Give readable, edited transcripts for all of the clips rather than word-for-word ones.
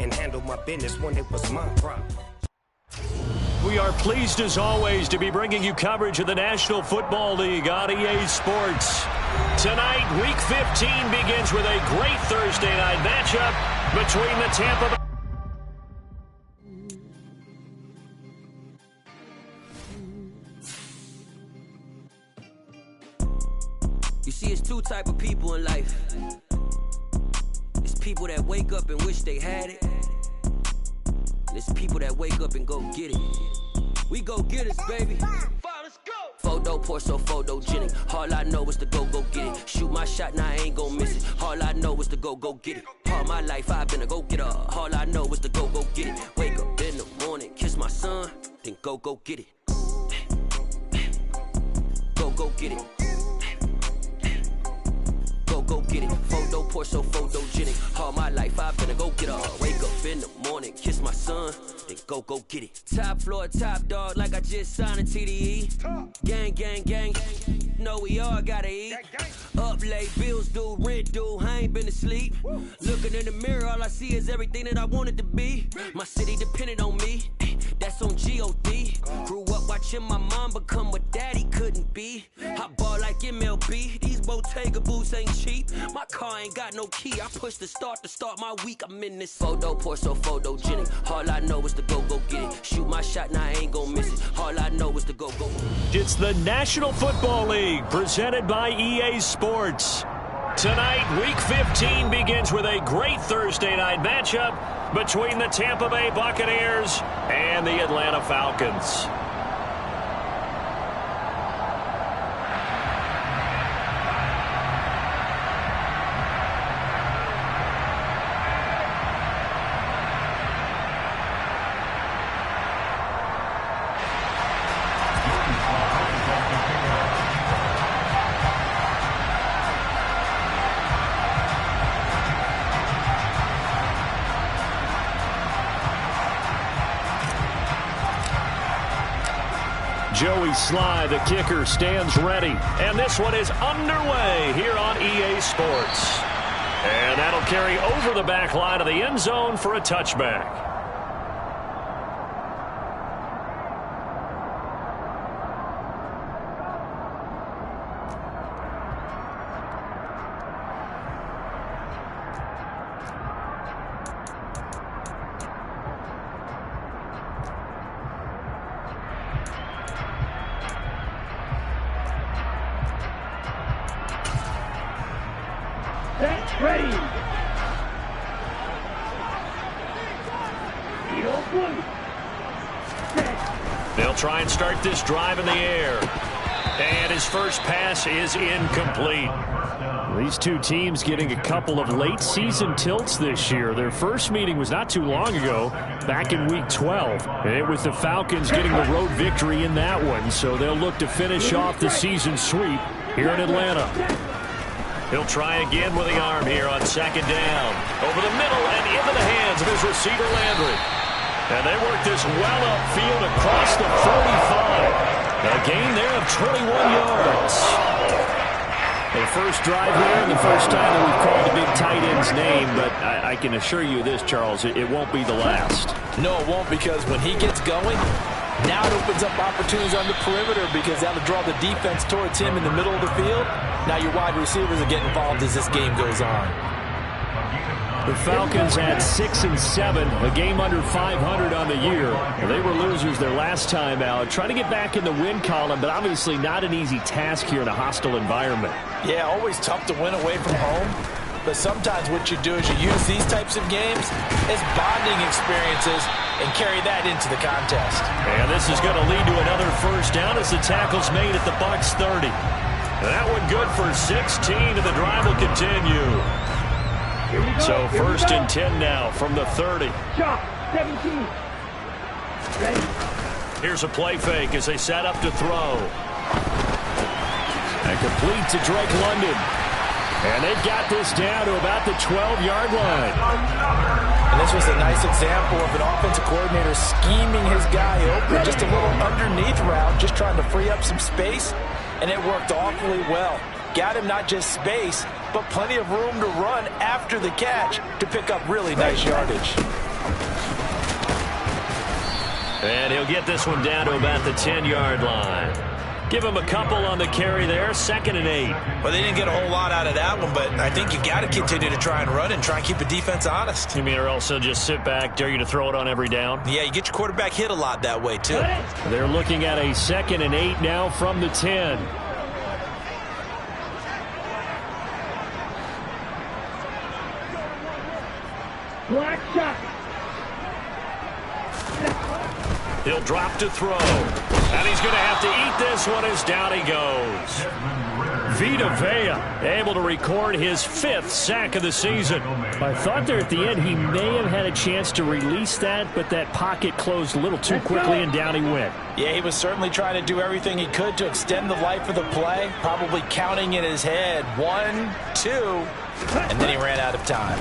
and handle my business when it was my problem. We are pleased as always to be bringing you coverage of the National Football League on EA Sports. Tonight, Week 15 begins with a great Thursday night matchup between the Tampa Bay. You see, it's two type of people in life. It's people that wake up and wish they had it. And it's people that wake up and go get it. We go get it, baby. Let's go. Photo pour so photogenic. All I know is to go get it. Shoot my shot, now I ain't gon' miss it. All I know is to go get it. All my life I've been a go-getter. All I know is to go get it. Wake up in the morning, kiss my son, then go get it. Go get it. Go get it. Photo pour so photogenic. All my life I've been a go-getter. Wake up in the morning, kiss my son, then go get it. Top floor, top dog, like I just signed a TDE. Gang. Know we all gotta eat. Up late, bills due, rent due, I ain't been asleep. Looking in the mirror, all I see is everything that I wanted to be. My city depended on me, that's on G.O.D. Grew up watching my mom become what daddy couldn't be. I ball like MLB, these Bottega boots ain't cheap. My car ain't got no key, I push the start to start my week. I'm in this photo pour so photogenic. All I know is to go get it. Shoot my shot, now I ain't gon' miss it. All I know is to go. It's the National Football League presented by EA Sports. Tonight, Week 15 begins with a great Thursday night matchup between the Tampa Bay Buccaneers and the Atlanta Falcons. Joey Sly, the kicker, stands ready. And this one is underway here on EA Sports. And that'll carry over the back line of the end zone for a touchback. Ready. They'll try and start this drive in the air. And his first pass is incomplete. These two teams getting a couple of late season tilts this year. Their first meeting was not too long ago, back in Week 12. And it was the Falcons getting the road victory in that one. So they'll look to finish off the season sweep here in Atlanta. He'll try again with the arm here on second down. Over the middle and into the hands of his receiver, Landry. And they work this well upfield across the 45. A gain there of 21 yards. The first drive here and the first time that we've called the big tight end's name, but I can assure you this, Charles, it won't be the last. No, it won't, because when he gets going, now it opens up opportunities on the perimeter because that'll draw the defense towards him in the middle of the field. Now your wide receivers are getting involved as this game goes on. The Falcons had 6 and 7, a game under 500 on the year. They were losers their last time out. Trying to get back in the win column, but obviously not an easy task here in a hostile environment. Yeah, always tough to win away from home. But sometimes what you do is you use these types of games as bonding experiences and carry that into the contest. And this is going to lead to another first down as the tackle's made at the Bucs 30. That one good for 16, and the drive will continue. So first and 10 now from the 30. 17. Ready. Here's a play fake as they set up to throw. And complete to Drake London. And they've got this down to about the 12-yard line. And this was a nice example of an offensive coordinator scheming his guy open. Just a little underneath route, just trying to free up some space. And it worked awfully well. Got him not just space, but plenty of room to run after the catch to pick up really nice yardage. And he'll get this one down to about the 10-yard line. Give him a couple on the carry there, 2nd and 8. Well, they didn't get a whole lot out of that one, but I think you got to continue to try and run and try and keep the defense honest. You mean or also just sit back, dare you to throw it on every down? Yeah, you get your quarterback hit a lot that way, too. They're looking at a 2nd and 8 now from the 10. Black shot. He'll drop to throw. And he's going to have to eat this one as down he goes. Vita Vea able to record his 5th sack of the season. I thought there at the end he may have had a chance to release that, but that pocket closed a little too quickly and down he went. Yeah, he was certainly trying to do everything he could to extend the life of the play, probably counting in his head 1, 2, and then he ran out of time.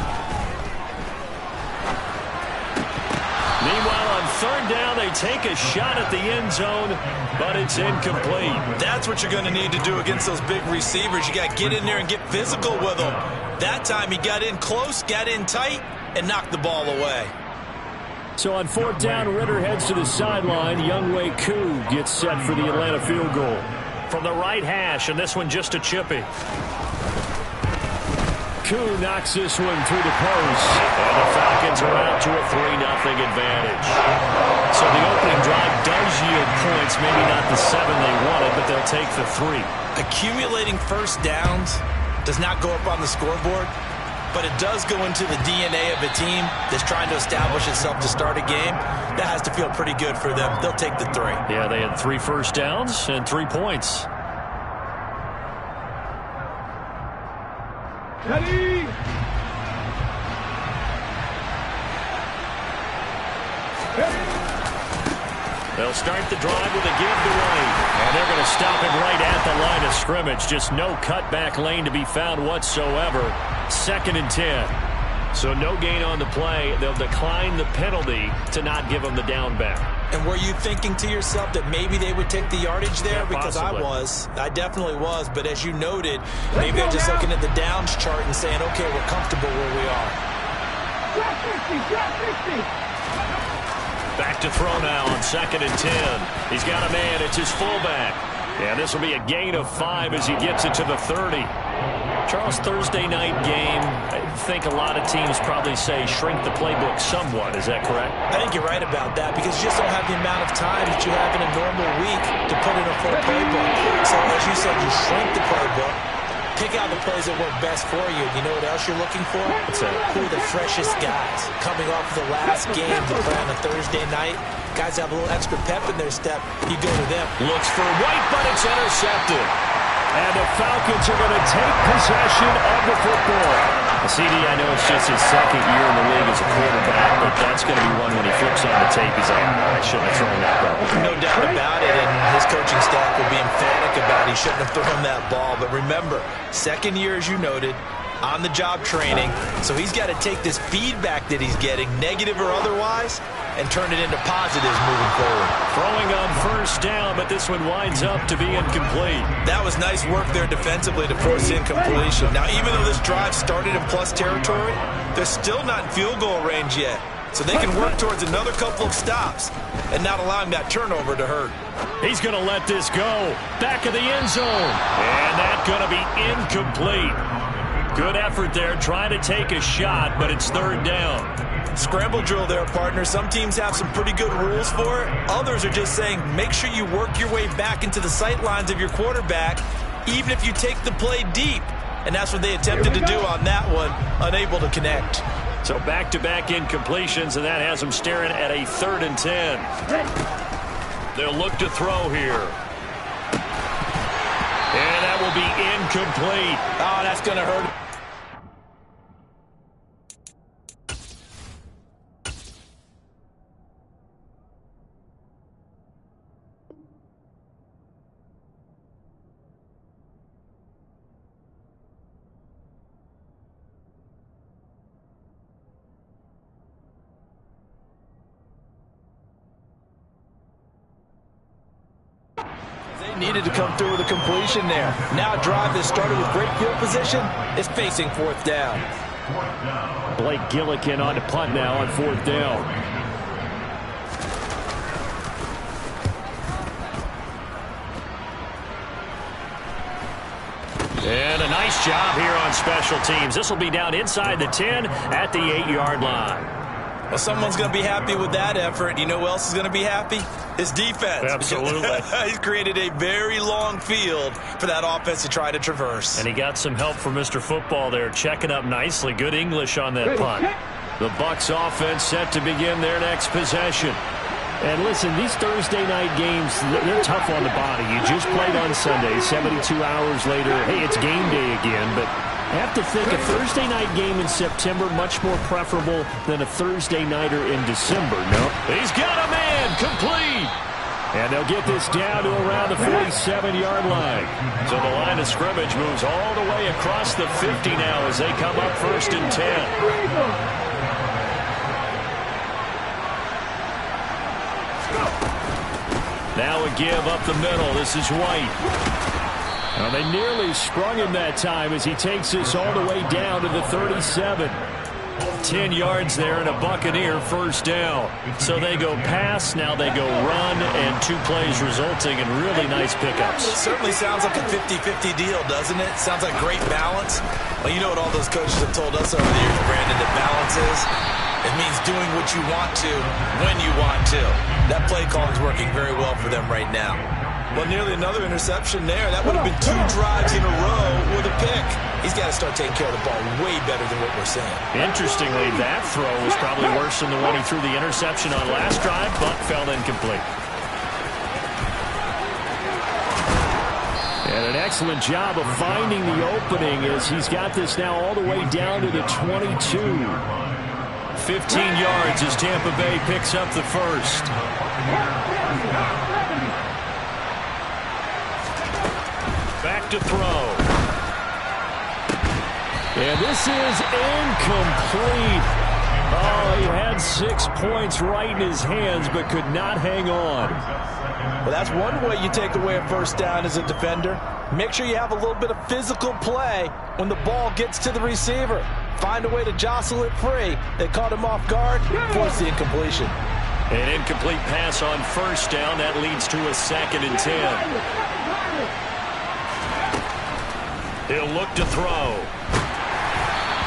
Meanwhile, on 3rd down, they take a shot at the end zone, but it's incomplete. That's what you're going to need to do against those big receivers. You got to get in there and get physical with them. That time he got in close, got in tight, and knocked the ball away. So on 4th down, Ritter heads to the sideline. Younghoe Koo gets set for the Atlanta field goal. From the right hash, and this one just a chippy. Koo knocks this one through the post. And the Falcons are out to a 3-0 advantage. So the opening drive does yield points, maybe not the 7 they wanted, but they'll take the 3. Accumulating first downs does not go up on the scoreboard, but it does go into the DNA of a team that's trying to establish itself to start a game. That has to feel pretty good for them. They'll take the 3. Yeah, they had 3 first downs and 3 points. Ready. They'll start the drive with a give to White. And they're going to stop it right at the line of scrimmage. Just no cutback lane to be found whatsoever. 2nd and 10. So no gain on the play. They'll decline the penalty to not give them the down back. And were you thinking to yourself that maybe they would take the yardage there? Yeah, because possibly. I definitely was. But as you noted, maybe they're just looking at the downs chart and saying, okay, we're comfortable where we are. Drop 50, drop 50. Back to throw now on 2nd and 10. He's got a man. It's his fullback. And this will be a gain of 5 as he gets it to the 30. Charles, Thursday night game, I think a lot of teams probably say shrink the playbook somewhat. Is that correct? I think you're right about that because you just don't have the amount of time that you have in a normal week to put in a full playbook. So as you said, you shrink the playbook, pick out the plays that work best for you. You know what else you're looking for? Who are the freshest guys coming off of the last game to play on a Thursday night? Guys have a little extra pep in their step. You go to them. Looks for White, but it's intercepted. And the Falcons are going to take possession of the football. CD, I know it's just his 2nd year in the league as a quarterback, but that's going to be one when he flips on the tape. He's like, I shouldn't have thrown that ball. No doubt about it, and his coaching staff will be emphatic about it. He shouldn't have thrown that ball. But remember, 2nd year, as you noted, on-the-job training. So he's got to take this feedback that he's getting, negative or otherwise, and turn it into positives moving forward. Throwing on 1st down, but this one winds up to be incomplete. That was nice work there defensively to force incompletion. Now, even though this drive started in plus territory, they're still not in field goal range yet. So they can work towards another couple of stops and not allowing that turnover to hurt. He's going to let this go. Back of the end zone. And that's going to be incomplete. Good effort there, trying to take a shot, but it's 3rd down. Scramble drill there, partner. Some teams have some pretty good rules for it. Others are just saying make sure you work your way back into the sight lines of your quarterback, even if you take the play deep. And that's what they attempted to do on that one, unable to connect. So back-to-back incompletions, and that has them staring at a 3rd and 10. They'll look to throw here. And that will be incomplete. Oh, that's going to hurt. Needed to come through with a completion there. Now a drive that started with great field position is facing 4th down. Blake Gillikin on to punt now on 4th down. Nice job here on special teams. This will be down inside the 10 at the 8-yard line. Well, someone's going to be happy with that effort. You know who else is going to be happy? His defense. Absolutely. He's created a very long field for that offense to try to traverse. And he got some help from Mr. Football there, checking up nicely. Good English on that punt. The Bucs offense set to begin their next possession. And listen, these Thursday night games, they're tough on the body. You just played on Sunday, 72 hours later. Hey, it's game day again, but I have to think a Thursday night game in September much more preferable than a Thursday nighter in December, no? He's got a man, complete. And they'll get this down to around the 47-yard line. So the line of scrimmage moves all the way across the 50 now as they come up 1st and 10. Now a give up the middle. This is White. Well, they nearly sprung him that time as he takes this all the way down to the 37. 10 yards there and a Buccaneer first down. So they go pass, now they go run, and 2 plays resulting in really nice pickups. It certainly sounds like a 50-50 deal, doesn't it? Sounds like great balance. Well, you know what all those coaches have told us over the years, Brandon, that balance is? It means doing what you want to when you want to. That play call is working very well for them right now. Well, nearly another interception there. That would have been 2 drives in a row with a pick. He's got to start taking care of the ball way better than what we're saying. Interestingly, that throw was probably worse than the one he threw the interception on last drive, but fell incomplete. And an excellent job of finding the opening as he's got this now all the way down to the 22. 15 yards as Tampa Bay picks up the first. Back to throw. And this is incomplete. Oh, he had 6 points right in his hands but could not hang on. Well, that's one way you take away a first down as a defender. Make sure you have a little bit of physical play when the ball gets to the receiver. Find a way to jostle it free. They caught him off guard, forced the incompletion. An incomplete pass on first down. That leads to a 2nd and 10. He'll look to throw.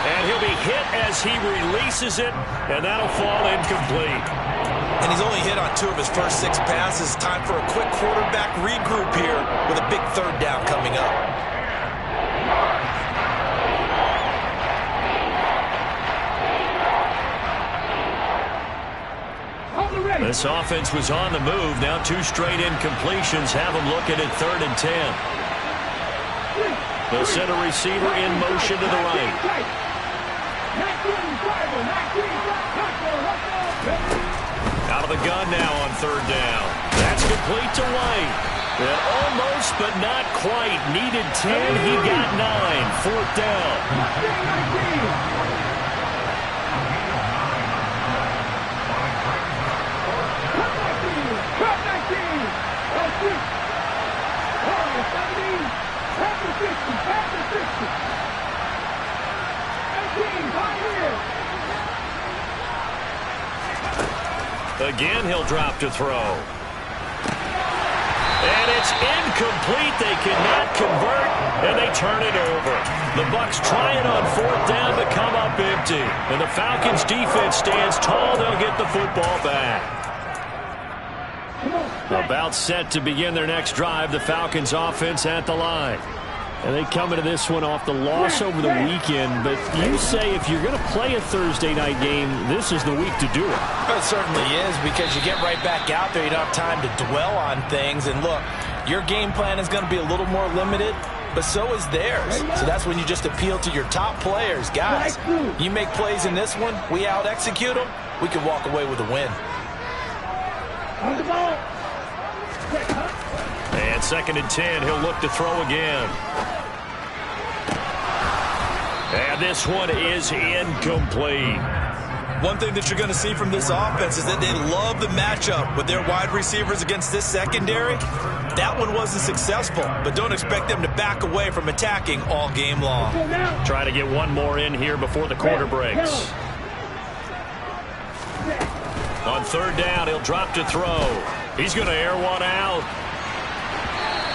And he'll be hit as he releases it, and that'll fall incomplete. And he's only hit on 2 of his first 6 passes. Time for a quick quarterback regroup here with a big 3rd down coming up. This offense was on the move. Now 2 straight incompletions have them looking at 3rd and 10. The center receiver in motion to the right. Out of the gun now on 3rd down. That's complete to White. And almost but not quite. Needed 10. He got 9. 4th down. Again, he'll drop to throw. And it's incomplete. They cannot convert, and they turn it over. The Bucs try it on 4th down, but come up empty. And the Falcons' defense stands tall. They'll get the football back. About set to begin their next drive. The Falcons' offense at the line. And they come into this one off the loss over the weekend. But you say if you're going to play a Thursday night game, this is the week to do it. It certainly is, because you get right back out there. You don't have time to dwell on things. And look, your game plan is going to be a little more limited, but so is theirs. So that's when you just appeal to your top players. Guys, you make plays in this one, we out-execute them, we can walk away with a win. And 2nd and 10, he'll look to throw again. And this one is incomplete. One thing that you're going to see from this offense is that they love the matchup with their wide receivers against this secondary. That one wasn't successful, but don't expect them to back away from attacking all game long. Trying to get one more in here before the quarter breaks. On 3rd down, he'll drop to throw. He's going to air one out.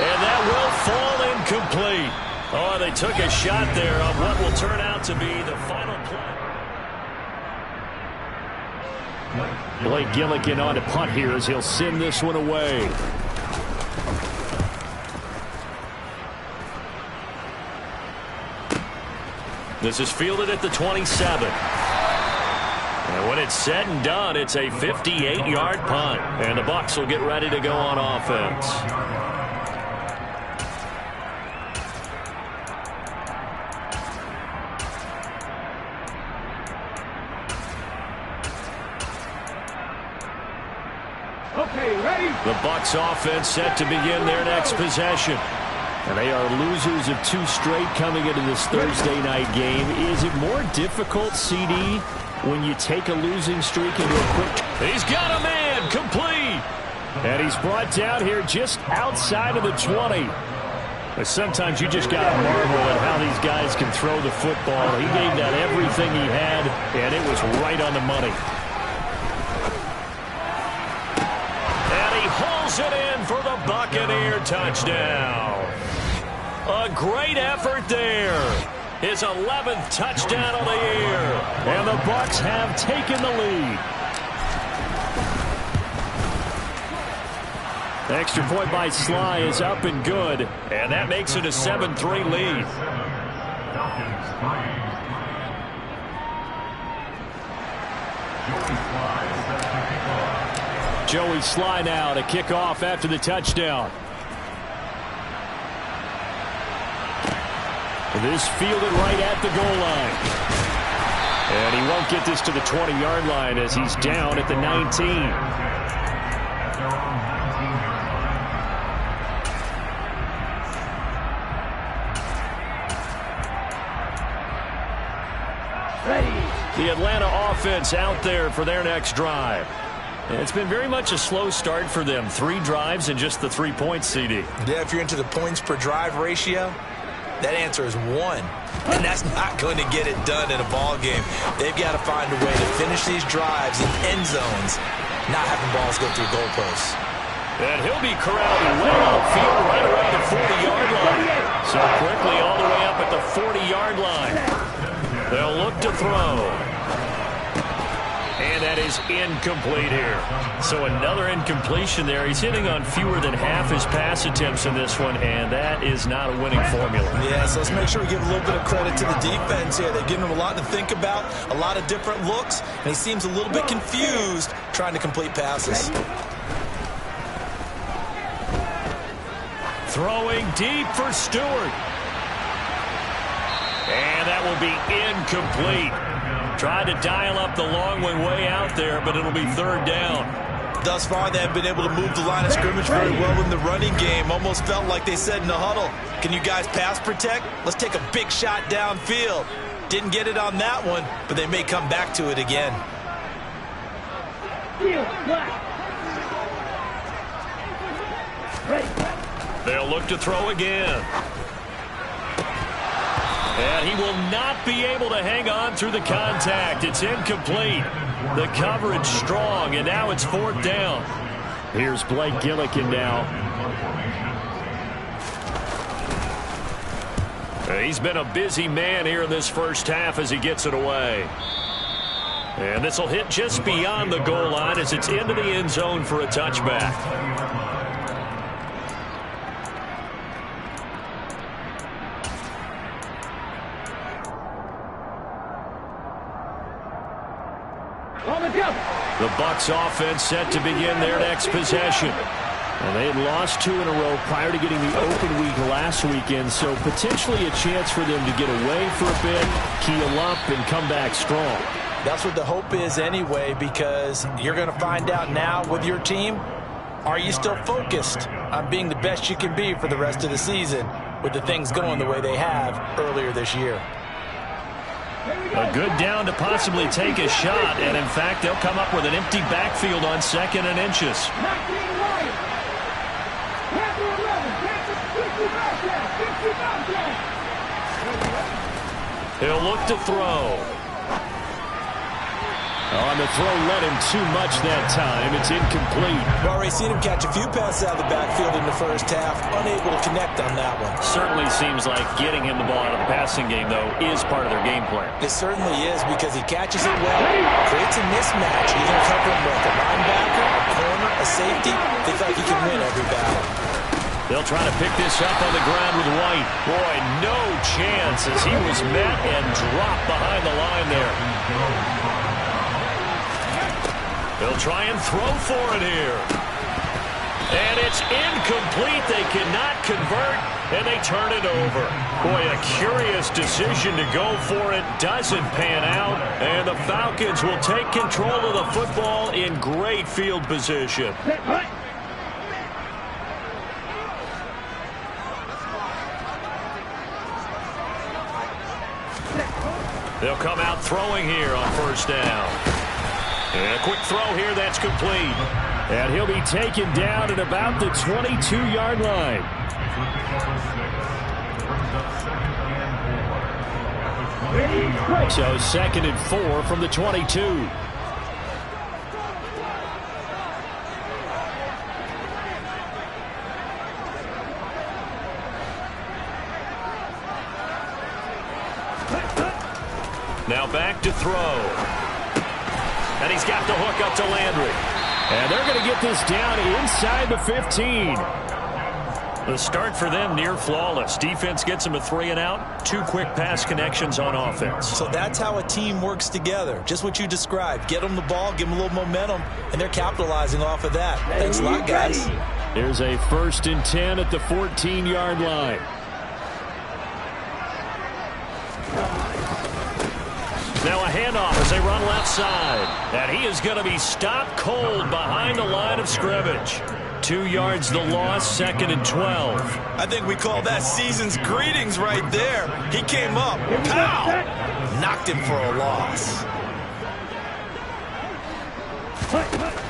And that will fall incomplete. Oh, they took a shot there on what will turn out to be the final play. Blake Gillikin on to punt here as he'll send this one away. This is fielded at the 27. And when it's said and done, it's a 58-yard punt. And the Bucs will get ready to go on offense. Okay, ready? The Bucs offense set to begin their next possession. And they are losers of 2 straight coming into this Thursday night game. Is it more difficult, CD, when you take a losing streak into a quick... He's got a man, complete! And he's brought down here just outside of the 20. But sometimes you just got to marvel at how these guys can throw the football. He gave that everything he had, and it was right on the money. And he hauls it in for the Buccaneer touchdown. A great effort there. His 11th touchdown of the year. And the Bucs have taken the lead. The extra point by Sly is up and good. And that makes it a 7-3 lead. Joey Sly now to kick off after the touchdown. This fielded right at the goal line. And he won't get this to the 20-yard line as he's down at the 19. The Atlanta offense out there for their next drive. And it's been very much a slow start for them. 3 drives and just the 3 points, CD. Yeah, if you're into the points per drive ratio, that answer is 1. And that's not going to get it done in a ball game. They've got to find a way to finish these drives in end zones, not having balls go through goalposts. And he'll be corralled way outfield right around the 40-yard line. So quickly all the way up at the 40-yard line. They'll look to throw. And that is incomplete here. So another incompletion there. He's hitting on fewer than half his pass attempts in this one, and that is not a winning formula. Yeah, so let's make sure we give a little bit of credit to the defense here. They've given him a lot to think about, a lot of different looks, and he seems a little bit confused trying to complete passes. Throwing deep for Stewart. And that will be incomplete. Tried to dial up the long one way out there, but it'll be 3rd down. Thus far, they have been able to move the line of scrimmage very well in the running game. Almost felt like they said in the huddle, can you guys pass protect? Let's take a big shot downfield. Didn't get it on that one, but they may come back to it again. They'll look to throw again. And he will not be able to hang on through the contact. It's incomplete. The coverage strong, and now it's 4th down. Here's Blake Gillikin now. He's been a busy man here in this first half as he gets it away. And this will hit just beyond the goal line as it's into the end zone for a touchback. The Bucs offense set to begin their next possession. And they had lost 2 in a row prior to getting the open week last weekend, so potentially a chance for them to get away for a bit, keel up, and come back strong. That's what the hope is anyway, because you're going to find out now with your team, are you still focused on being the best you can be for the rest of the season with the things going the way they have earlier this year? A good down to possibly take a shot, and in fact, they'll come up with an empty backfield on 2nd and inches. He'll look to throw. On the throw, led him too much that time. It's incomplete. We've already seen him catch a few passes out of the backfield in the first half. Unable to connect on that one. Certainly seems like getting him the ball out of the passing game, though, is part of their game plan. It certainly is because he catches it well, creates a mismatch. Either covering both a linebacker, a corner, a safety. They feel like he can win every battle. They'll try to pick this up on the ground with White. Boy, no chance as he was met and dropped behind the line there. They'll try and throw for it here. And it's incomplete. They cannot convert, and they turn it over. Boy, a curious decision to go for it. Doesn't pan out, and the Falcons will take control of the football in great field position. They'll come out throwing here on first down. And a quick throw here that's complete. And he'll be taken down at about the 22-yard line. So 2nd and 4 from the 22. Now back to throw. And he's got the hook up to Landry. And they're going to get this down inside the 15. The start for them near flawless. Defense gets them a 3 and out. 2 quick pass connections on offense. So that's how a team works together. Just what you described. Get them the ball, give them a little momentum, and they're capitalizing off of that. Thanks a lot, guys. Here's a 1st and 10 at the 14-yard line. Now a handoff as they run left side. And he is going to be stopped cold behind the line of scrimmage. 2 yards the loss, 2nd and 12. I think we call that season's greetings right there. He came up, pow! Knocked him for a loss.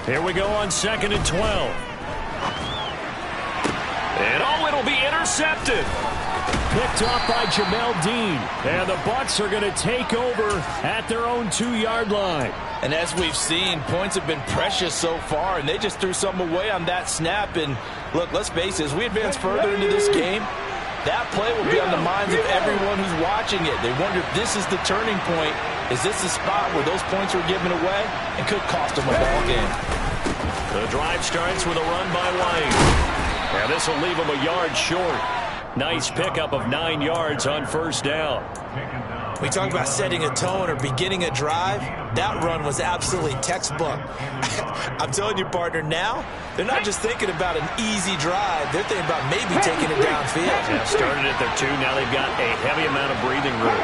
Here we go on 2nd and 12. And oh, it'll be intercepted. Picked off by Jamel Dean. And the Bucs are going to take over at their own 2-yard line. And as we've seen, points have been precious so far, and they just threw something away on that snap. And look, let's face it, as we advance further into this game, that play will be on the minds of everyone who's watching it. They wonder if this is the turning point. Is this the spot where those points were given away and could cost them a ball game? The drive starts with a run by White. And this will leave them a yard short. Nice pickup of 9 yards on first down. We talk about setting a tone or beginning a drive. That run was absolutely textbook. I'm telling you, partner, now they're not just thinking about an easy drive. They're thinking about maybe taking it downfield. Yeah, started at their 2. Now they've got a heavy amount of breathing room.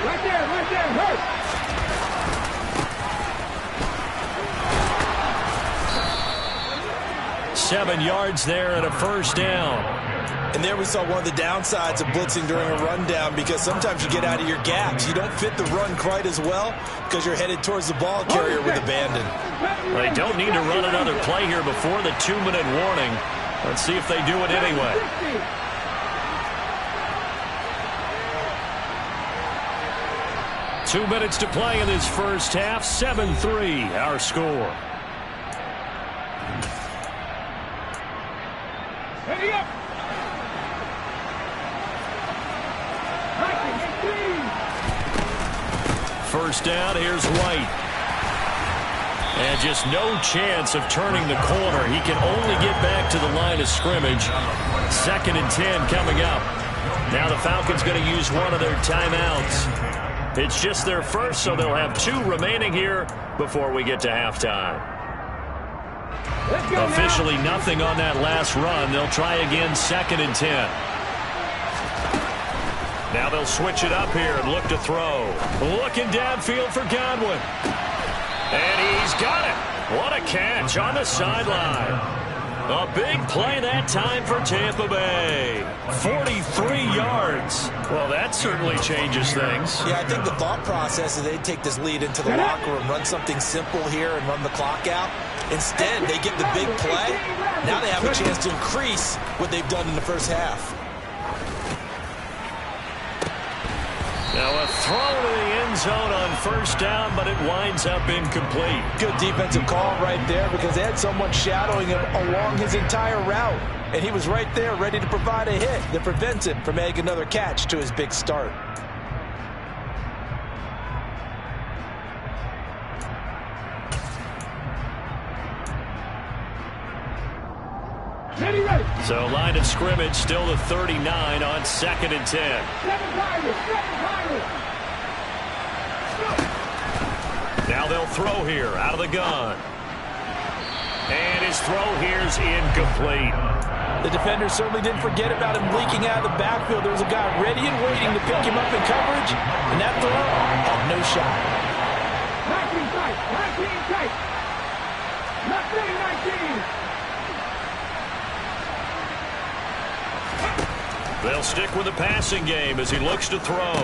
Right there, hurt. 7 yards there and a first down. And there we saw one of the downsides of blitzing during a rundown, because sometimes you get out of your gaps. You don't fit the run quite as well because you're headed towards the ball carrier with abandon. They don't need to run another play here before the 2-minute warning. Let's see if they do it anyway. Two minutes to play in this first half. 7-3 our score. Ready up. First down, here's White. And just no chance of turning the corner. He can only get back to the line of scrimmage. 2nd and 10 coming up. Now the Falcons going to use one of their timeouts. It's just their first, so they'll have 2 remaining here before we get to halftime. Officially nothing on that last run. They'll try again, 2nd and 10. Now they'll switch it up here and look to throw. Looking downfield for Godwin. And he's got it. What a catch on the sideline. A big play that time for Tampa Bay. 43 yards. Well, that certainly changes things. Yeah, I think the thought process is they'd take this lead into the locker room, run something simple here and run the clock out. Instead, they get the big play. Now they have a chance to increase what they've done in the first half. Now a throw to the end zone on first down, but it winds up incomplete. Good defensive call right there because they had someone shadowing him along his entire route. And he was right there ready to provide a hit that prevents him from making another catch to his big start. So line of scrimmage still the 39 on 2nd and 10. Now they'll throw here out of the gun. And his throw here's incomplete. The defender certainly didn't forget about him leaking out of the backfield. There was a guy ready and waiting to pick him up in coverage, and that throw had no shot. 19 tight, 19 tight. 19. They'll stick with the passing game as he looks to throw.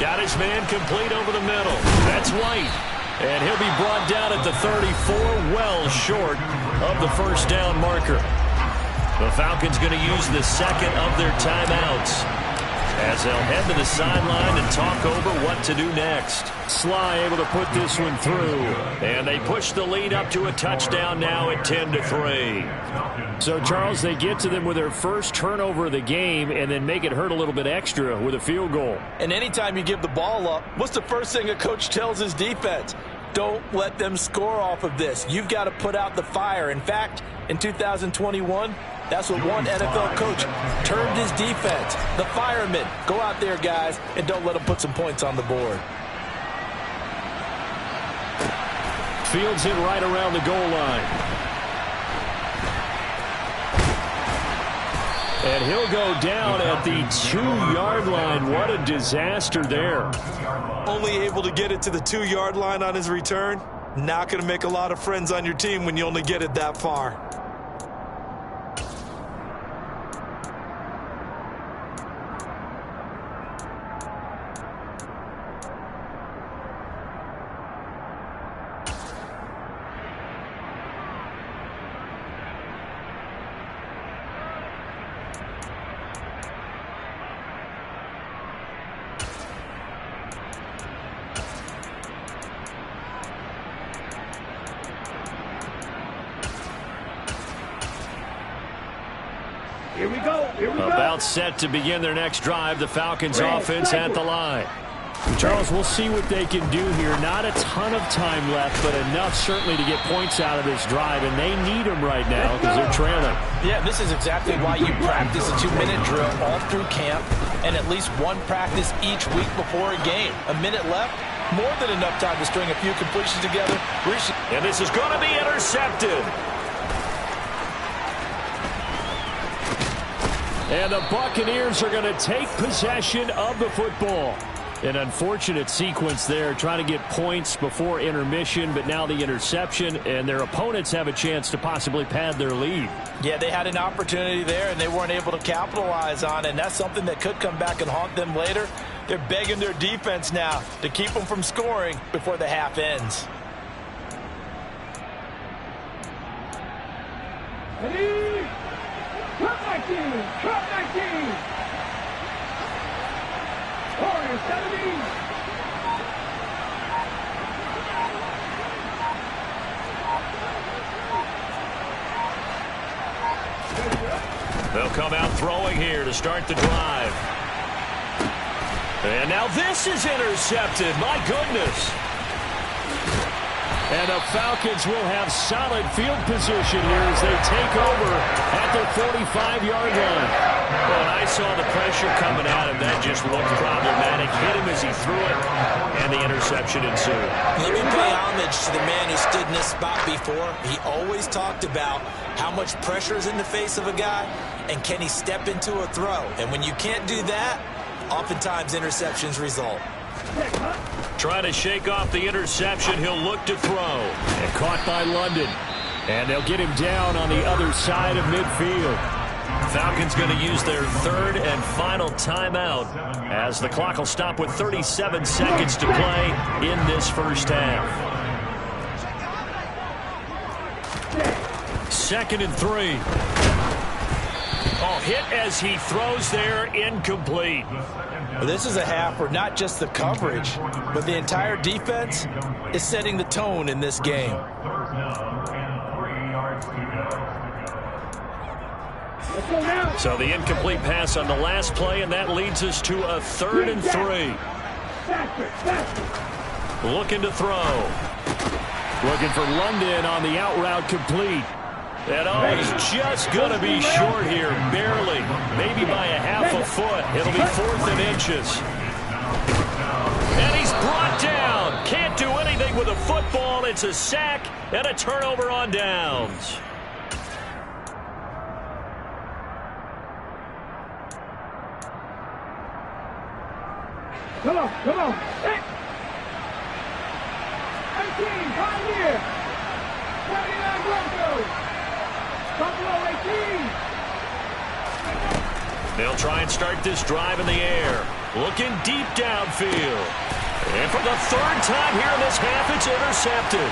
Got his man complete over the middle. That's White. And he'll be brought down at the 34, well short of the first down marker. The Falcons going to use the second of their timeouts as they'll head to the sideline and talk over what to do next. Sly able to put this one through. And they push the lead up to a touchdown now at 10-3. So, Charles, they get to them with their first turnover of the game and then make it hurt a little bit extra with a field goal. And anytime you give the ball up, what's the first thing a coach tells his defense? Don't let them score off of this. You've got to put out the fire. In fact, in 2021, that's what one NFL coach termed his defense. The firemen. Go out there, guys, and don't let them put some points on the board. Fields it right around the goal line. And he'll go down at the 2-yard line. What a disaster there. Only able to get it to the 2-yard line on his return. Not going to make a lot of friends on your team when you only get it that far. Here we go. About set to begin their next drive. The Falcons offense at the line. Charles, we'll see what they can do here. Not a ton of time left, but enough certainly to get points out of this drive, and they need them right now because they're trailing. Yeah, this is exactly why you practice a 2-minute drill all through camp and at least one practice each week before a game. A minute left, more than enough time to string a few completions together. And this is going to be intercepted. And the Buccaneers are going to take possession of the football. An unfortunate sequence there, trying to get points before intermission, but now the interception, and their opponents have a chance to possibly pad their lead. Yeah, they had an opportunity there, and they weren't able to capitalize on it, and that's something that could come back and haunt them later. They're begging their defense now to keep them from scoring before the half ends. Ready? Cut 19! Cut 19! Warriors 70! They'll come out throwing here to start the drive. And now this is intercepted. My goodness. And the Falcons will have solid field position here as they take over at their 45-yard line. Well, and I saw the pressure coming at him. That just looked problematic. Hit him as he threw it, and the interception ensued. Let me pay homage to the man who stood in this spot before. He always talked about how much pressure is in the face of a guy, and can he step into a throw. And when you can't do that, oftentimes interceptions result. Trying to shake off the interception. He'll look to throw. And caught by London. And they'll get him down on the other side of midfield. Falcons going to use their third and final timeout as the clock will stop with 37 seconds to play in this first half. 2nd and 3. Oh, hit as he throws there, incomplete. Well, this is a half where not just the coverage, but the entire defense is setting the tone in this game. So the incomplete pass on the last play, and that leads us to a 3rd and 3. Looking to throw. Looking for London on the out route complete. And he's just going to be short here, barely. Maybe by a half a foot. It'll be 4th and inches. And he's brought down. Can't do anything with a football. It's a sack and a turnover on downs. Come on, come on. 18, Pioneer. 79 Broncos. Buffalo 18. They'll try and start this drive in the air. Looking deep downfield. And for the 3rd time here in this half, it's intercepted.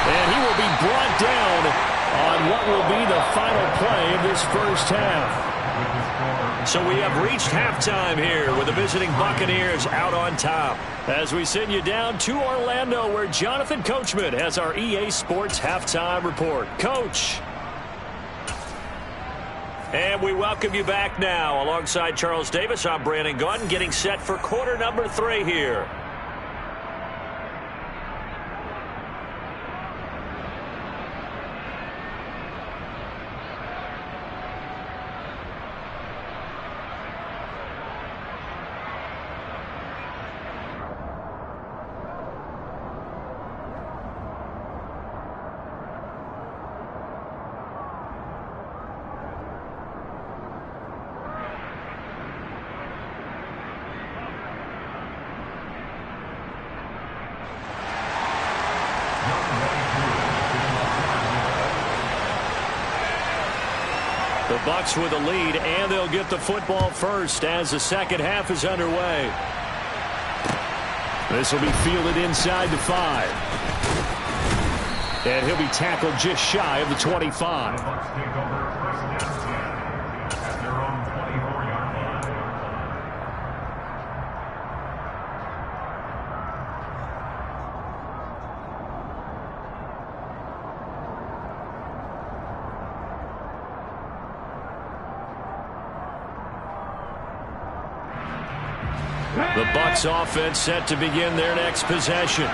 And he will be brought down on what will be the final play of this first half. So we have reached halftime here with the visiting Buccaneers out on top. As we send you down to Orlando, where Jonathan Coachman has our EA Sports halftime report. Coach. And we welcome you back now. Alongside Charles Davis, I'm Brandon Gaudin, getting set for quarter number 3 here. The Bucs with a lead, and they'll get the football first as the second half is underway. This will be fielded inside the 5. And he'll be tackled just shy of the 25. The Bucs offense set to begin their next possession.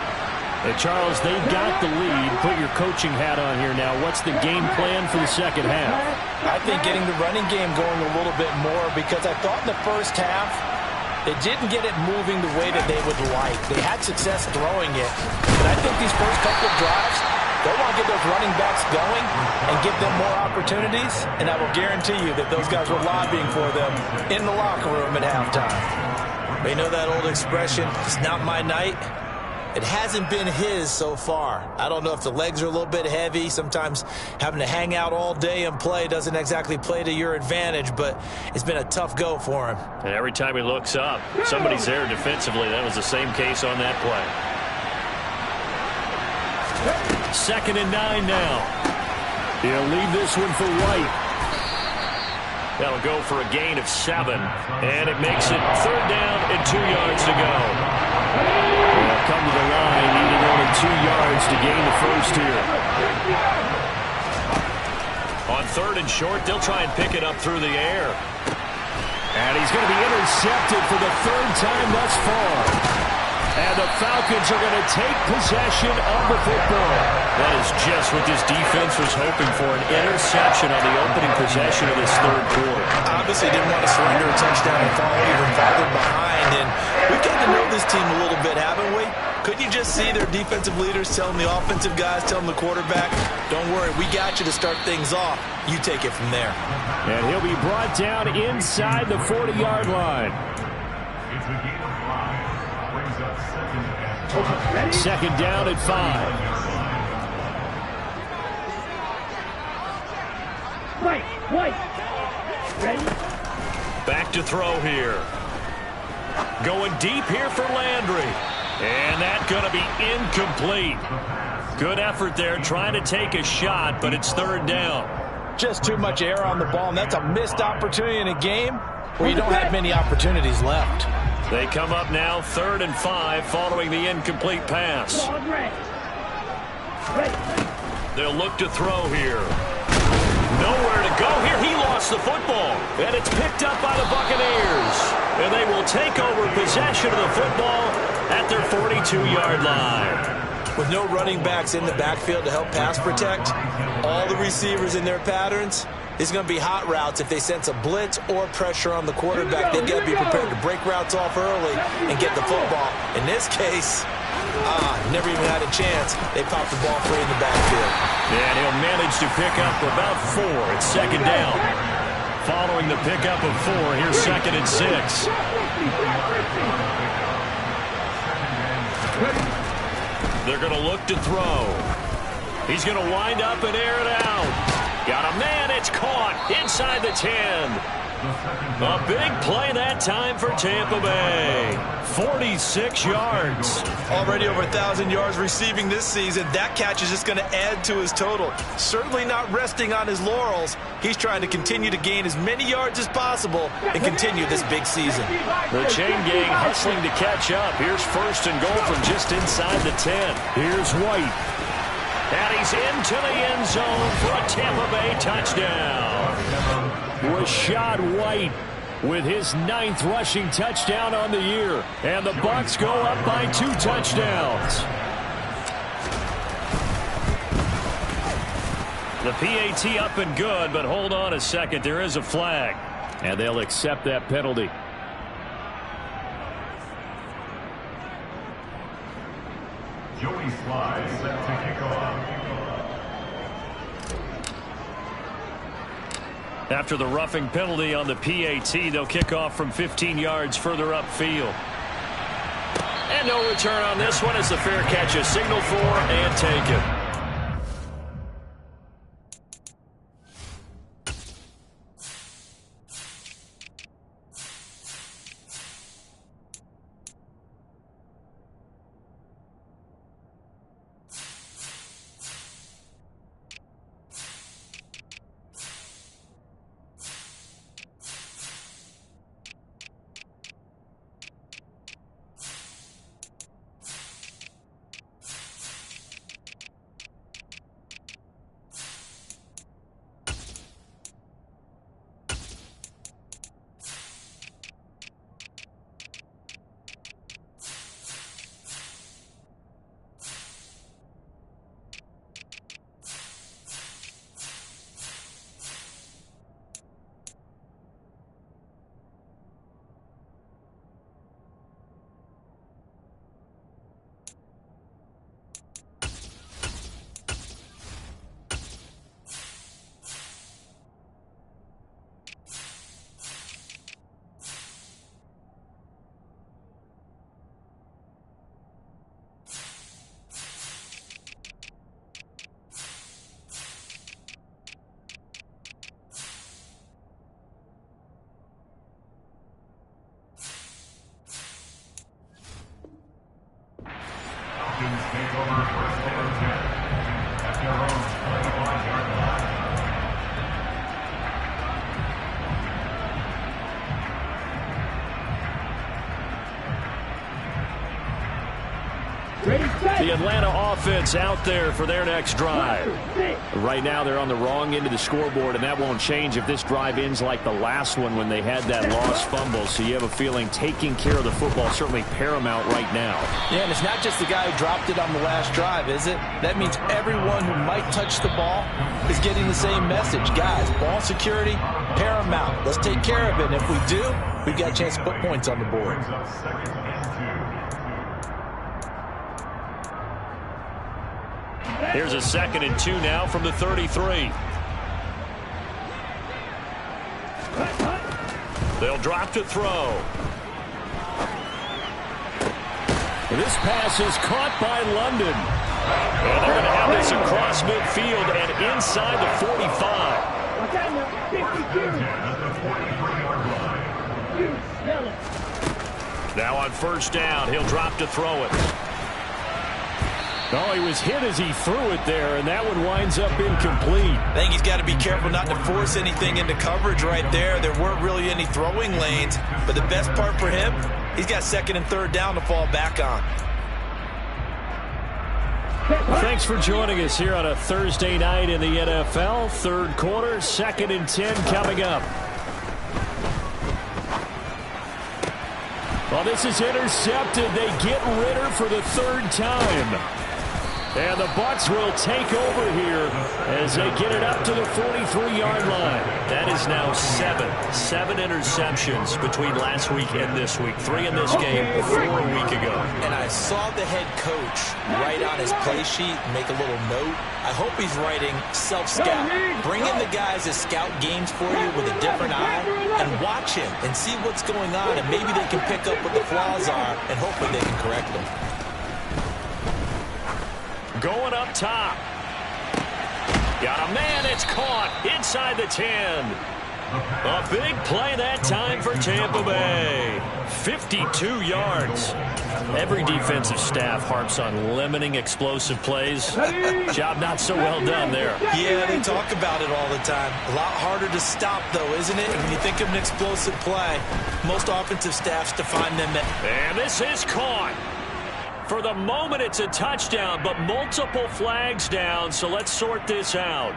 Charles, they've got the lead. Put your coaching hat on here now. What's the game plan for the second half? I think getting the running game going a little bit more, because I thought in the first half they didn't get it moving the way that they would like. They had success throwing it. But I think these first couple of drives, they want to get those running backs going and give them more opportunities. And I will guarantee you that those guys were lobbying for them in the locker room at halftime. You know that old expression, it's not my night? It hasn't been his so far. I don't know if the legs are a little bit heavy. Sometimes having to hang out all day and play doesn't exactly play to your advantage, but it's been a tough go for him. And every time he looks up, somebody's there defensively. That was the same case on that play. 2nd and 9 now. He'll leave this one for White. That'll go for a gain of 7, and it makes it 3rd down and 2 yards to go. They'll come to the line, needing only 2 yards to gain the first here. On 3rd and short, they'll try and pick it up through the air. And he's going to be intercepted for the 3rd time thus far. And the Falcons are going to take possession of the football. That is just what this defense was hoping for, an interception on the opening possession of this 3rd quarter. Obviously didn't want to surrender a touchdown and fall even farther behind. And we've gotten to know this team a little bit, haven't we? Couldn't you just see their defensive leaders telling the offensive guys, telling the quarterback, don't worry, we got you to start things off. You take it from there. And he'll be brought down inside the 40-yard line. 2nd down at 5. White. Ready? Back to throw here. Going deep here for Landry. And that's going to be incomplete. Good effort there, trying to take a shot, but it's 3rd down. Just too much air on the ball, and that's a missed opportunity in a game where you don't have many opportunities left. They come up now 3rd and 5 following the incomplete pass. They'll look to throw here. Nowhere to go here. He lost the football. And it's picked up by the Buccaneers. And they will take over possession of the football at their 42-yard line. With no running backs in the backfield to help pass protect, all the receivers in their patterns, it's going to be hot routes if they sense a blitz or pressure on the quarterback. They've got to be prepared to break routes off early and get the football. In this case, never even had a chance. They popped the ball free in the backfield. And he'll manage to pick up about 4. It's 2nd down. Following the pickup of 4, here's 2nd and 6. They're going to look to throw. He's going to wind up and air it out. Got a man. It's caught inside the 10. A big play that time for Tampa Bay. 46 yards. Already over 1,000 yards receiving this season. That catch is just going to add to his total. Certainly not resting on his laurels. He's trying to continue to gain as many yards as possible and continue this big season. The chain gang hustling to catch up. Here's 1st and goal from just inside the 10. Here's White. And he's into the end zone for a Tampa Bay touchdown. Rashad White with his 9th rushing touchdown on the year. And the Bucs go up by 2 touchdowns. The PAT up and good, but hold on a second. There is a flag. And they'll accept that penalty. Joey Sly set to kick off. After the roughing penalty on the PAT, they'll kick off from 15 yards further upfield. And no return on this one as the fair catch is signaled for and taken. Falcons take over 1st and 10 at their own 25-yard line. The Atlanta offense out there for their next drive. Right now they're on the wrong end of the scoreboard, and that won't change if this drive ends like the last one when they had that lost fumble. So you have a feeling taking care of the football certainly paramount right now. Yeah, and it's not just the guy who dropped it on the last drive, is it? That means everyone who might touch the ball is getting the same message. Guys, ball security, paramount. Let's take care of it. And if we do, we've got a chance to put points on the board. Here's a 2nd and 2 now from the 33. They'll drop to throw. This pass is caught by London. And they're going to have this across midfield and inside the 45. Now on 1st down, he'll drop to throw it. Oh, he was hit as he threw it there, and that one winds up incomplete. I think he's got to be careful not to force anything into coverage right there. There weren't really any throwing lanes, but the best part for him, he's got second and third down to fall back on. Thanks for joining us here on a Thursday night in the NFL. Third quarter, 2nd and 10 coming up. Well, this is intercepted. They get Ritter for the 3rd time. And the Bucs will take over here as they get it up to the 43-yard line. That is now 7 interceptions between last week and this week. 3 in this game, 4 a week ago. And I saw the head coach write on his play sheet, make a little note. I hope he's writing self-scout. Bring in the guys that scout games for you with a different eye and watch him and see what's going on, and maybe they can pick up what the flaws are, and hopefully they can correct them. Going up top. Got a man, it's caught inside the 10. A big play that time for Tampa Bay. 52 yards. Every defensive staff harps on limiting explosive plays. Job not so well done there. Yeah, they talk about it all the time. A lot harder to stop, though, isn't it? When you think of an explosive play, most offensive staffs define them. And this is caught. For the moment, it's a touchdown, but multiple flags down, so let's sort this out.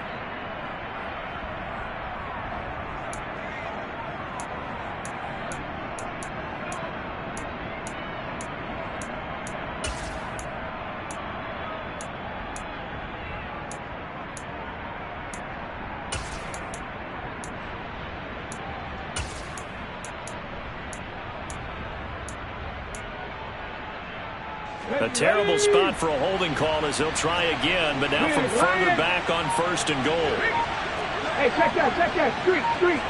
A terrible spot for a holding call as he'll try again, but now from further back on 1st and goal. Hey, check that, street.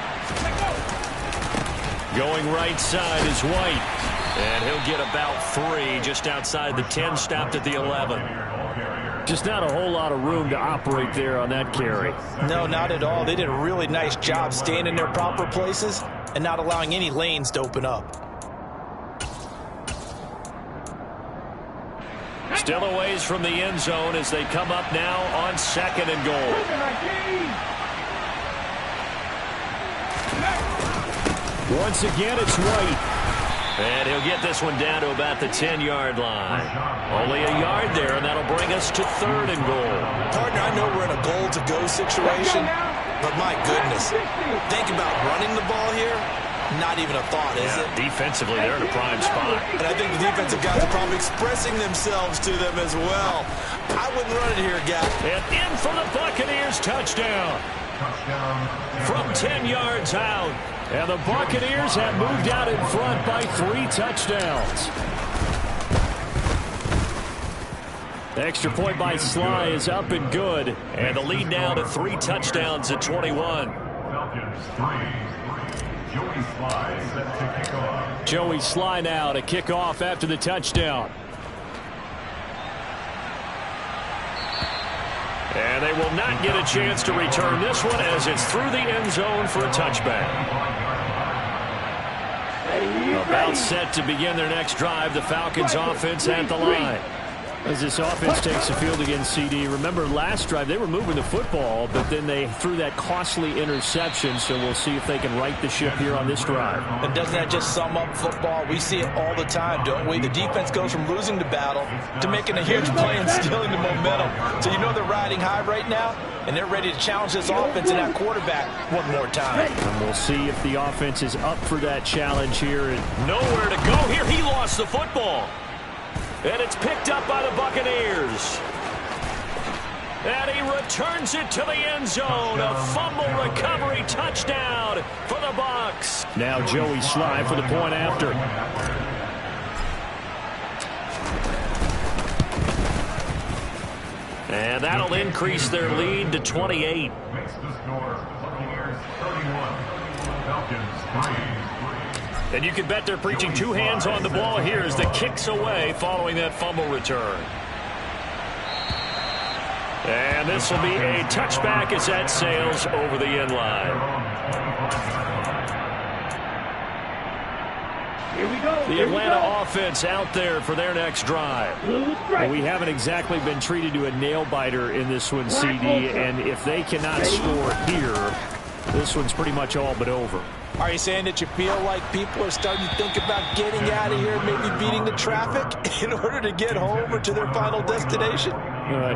Going right side is White, and he'll get about 3 just outside the 10, stopped at the 11. Just not a whole lot of room to operate there on that carry. No, not at all. They did a really nice job staying in their proper places and not allowing any lanes to open up. Still a ways from the end zone as they come up now on 2nd and goal. Once again, it's White. And he'll get this one down to about the 10-yard line. Only a yard there, and that'll bring us to 3rd and goal. Partner, I know we're in a goal-to-go situation, but my goodness, think about running the ball here. Not even a thought, is it? Defensively, they're in a prime spot. And I think the defensive guys are probably expressing themselves to them as well. I wouldn't run it here, guy. And in for the Buccaneers, touchdown. From 10 yards out. And the Buccaneers have moved out in front by 3 touchdowns. The extra point by Sly is up and good. And the lead now to 3 touchdowns at 21. Falcons 3. Joey Sly set to kick off. Joey Sly now to kick off after the touchdown. And they will not get a chance to return this one as it's through the end zone for a touchback. About set to begin their next drive. The Falcons offense at the line. As this offense takes the field against CD. Remember last drive they were moving the football, but then they threw that costly interception, so we'll see if they can right the ship here on this drive. And doesn't that just sum up football? We see it all the time, don't we? The defense goes from losing the battle to making a huge play and stealing the momentum. So you know they're riding high right now, and they're ready to challenge this offense and that quarterback one more time. And we'll see if the offense is up for that challenge here. Nowhere to go here. He lost the football. And it's picked up by the Buccaneers. And he returns it to the end zone. A fumble recovery touchdown for the Bucs. Now Joey Sly for the point after. And that'll increase their lead to 28. Makes the score Buccaneers 31. Falcons 3. And you can bet they're preaching 2 hands on the ball here as the kick's away following that fumble return. And this will be a touchback as that sails over the end line. The Atlanta offense out there for their next drive. Well, we haven't exactly been treated to a nail-biter in this one, CD, and if they cannot score here, this one's pretty much all but over. Are you saying that you feel like people are starting to think about getting out of here, maybe beating the traffic in order to get home or to their final destination?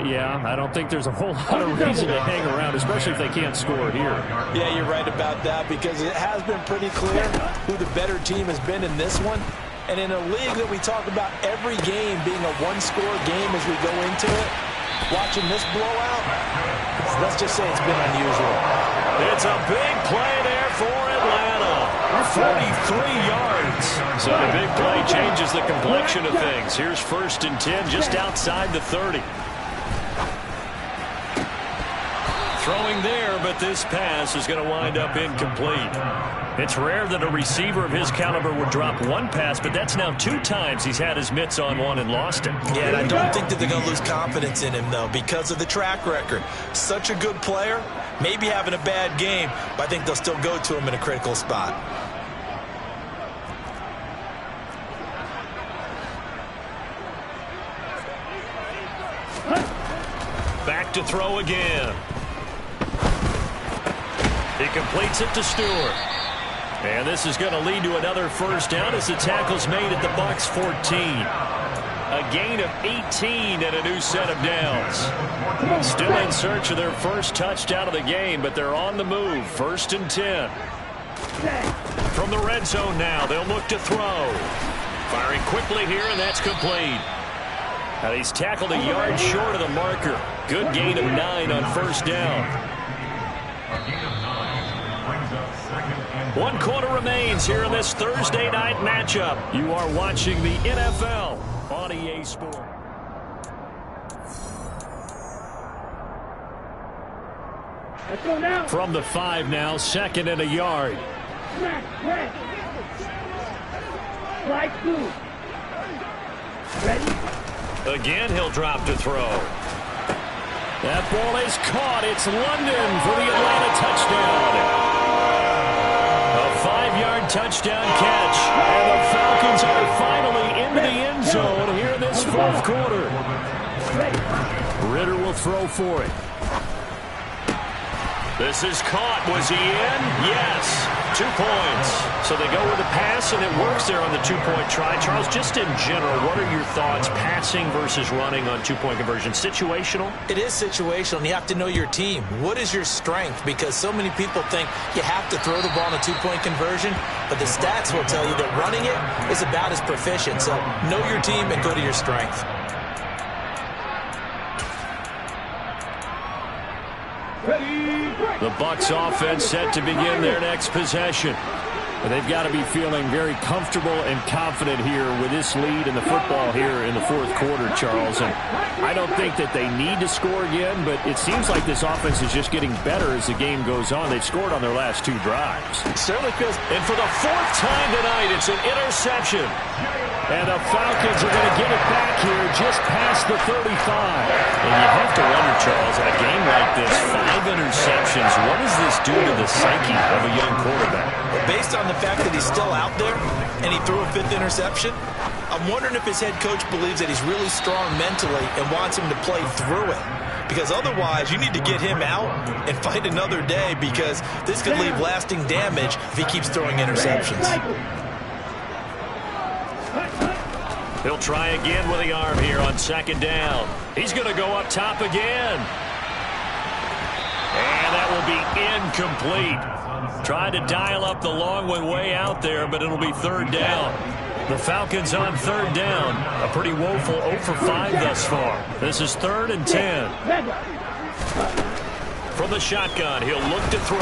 Yeah, I don't think there's a whole lot of reason to hang around, especially if they can't score here. Yeah, you're right about that, because it has been pretty clear who the better team has been in this one. And in a league that we talk about every game being a one-score game as we go into it, watching this blowout, let's just say it's been unusual. It's a big play there for Atlanta. 43 yards. So the big play changes the complexion of things. Here's 1st and 10 just outside the 30. Throwing there, but this pass is going to wind up incomplete. It's rare that a receiver of his caliber would drop one pass, but that's now 2 times he's had his mitts on one and lost it. Yeah, and I don't think that they're going to lose confidence in him, though, because of the track record. Such a good player, maybe having a bad game, but I think they'll still go to him in a critical spot. Back to throw again. He completes it to Stewart. And this is going to lead to another 1st down as the tackle's made at the Bucs 14. A gain of 18 and a new set of downs. Still in search of their first touchdown of the game, but they're on the move. 1st and 10. From the red zone now, they'll look to throw. Firing quickly here, and that's complete. Now he's tackled a yard short of the marker. Good gain of 9 on 1st down. 1 quarter remains here in this Thursday night matchup. You are watching the NFL on EA Sports. From the 5 now, 2nd and a yard. Again, he'll drop to throw. That ball is caught. It's London for the Atlanta touchdown. A 5-yard touchdown catch. And the Falcons are finally into the end zone here in this 4th quarter. Ritter will throw for it. This is caught. Was he in? Yes. 2 points. So they go with the pass, and it works there on the 2-point try. Charles, just in general, what are your thoughts passing versus running on 2-point conversion? Situational? It is situational, and you have to know your team. What is your strength? Because so many people think you have to throw the ball in a 2-point conversion, but the stats will tell you that running it is about as proficient. So know your team and go to your strength. The Bucs offense set to begin their next possession. And they've got to be feeling very comfortable and confident here with this lead in the football here in the 4th quarter, Charles. And I don't think that they need to score again, but it seems like this offense is just getting better as the game goes on. They've scored on their last 2 drives. It certainly feels. And for the 4th time tonight, it's an interception. And the Falcons are going to get it back here just past the 35. And you have to wonder, Charles, in a game like this, 5 interceptions, what does this do to the psyche of a young quarterback? Well, based on the fact that he's still out there and he threw a 5th interception, I'm wondering if his head coach believes that he's really strong mentally and wants him to play through it. Because otherwise, you need to get him out and fight another day, because this could leave lasting damage if he keeps throwing interceptions. He'll try again with the arm here on 2nd down. He's going to go up top again. And that will be incomplete. Tried to dial up the long one way out there, but it'll be 3rd down. The Falcons on 3rd down. A pretty woeful 0 for 5 thus far. This is 3rd and 10. From the shotgun, he'll look to throw.